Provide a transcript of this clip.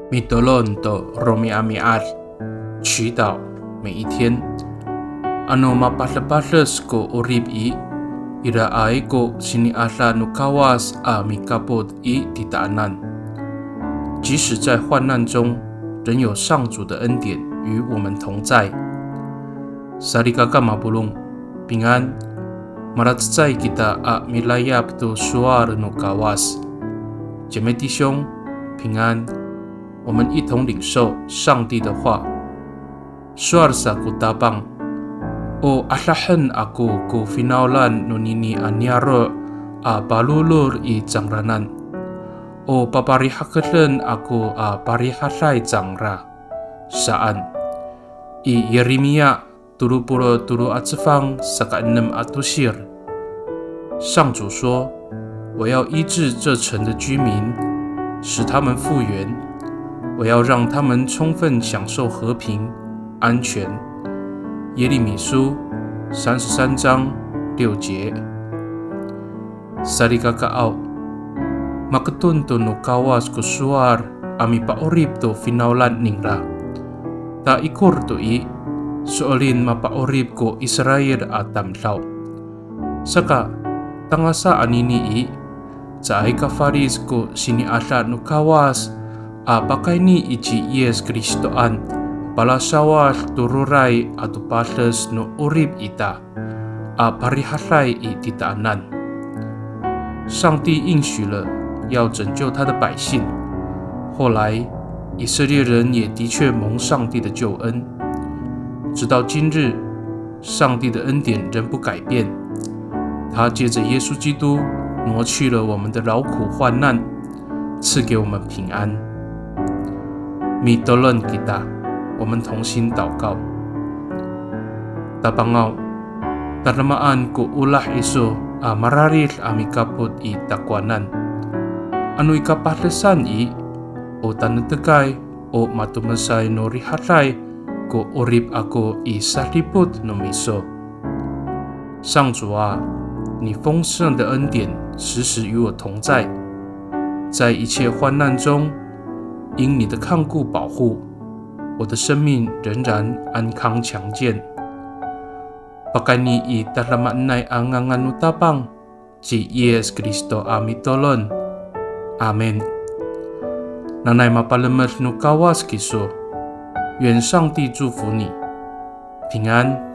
Mitolonto romiamiar 祈祷每一天。Ano mapatlepatles ko urib iraay ko siniasla nukawas mikapod titaanan。即使在患难中，仍有上主的恩典与我们同在。Sarikaka mabulong平安。Maratzai kita milayap to suar nukawas。姐妹弟兄，平安。我们一同领受上帝的话。Suar sa kutabang o ahlahan aku ku finaulan nunini anyaro balulur jangranan o paparihakelen aku parihalai jangra saan Yeremia 20:26 saka-6 atusir。上主说：“我要医治这城的居民，使他们复原。我要让他们充分享受和平、安全。”耶利米书33章6节。Sarikakaaw makatuntun no kawas ko suar ami paorib to finaulan ningra. Ta ikur to soolin mapaorib ko Israel atamlaw. Saka tangasa anini Tsai kafaris ko siniasla no kawas pakay ni ichi Yes Kristoan palasawal tururay atupasles no urib ita parihalai titaanan。上帝应许了要拯救他的百姓，后来以色列人也的确蒙上帝的救恩。直到今日，上帝的恩典仍不改变，他借着耶稣基督挪去了我们的劳苦患难，赐给我们平安。Mitolon kita， 我们同心祷告。Tapangaw, tarlamaan ko ulah iso mararil amikapod takwanan. Ano ikapahlesan o tanategay o matumasay no rihalay ko urib ako saripot no miso。上主啊，你丰盛的恩典时时与我同在，在一切患难中，因你的看顾保护，我的生命仍然安康强健。Pakani italamanay ang nganganutapang si Yes Kristo Mitolon。Amen。Nanay mapalamat no kawas kiso，愿上帝祝福你，平安。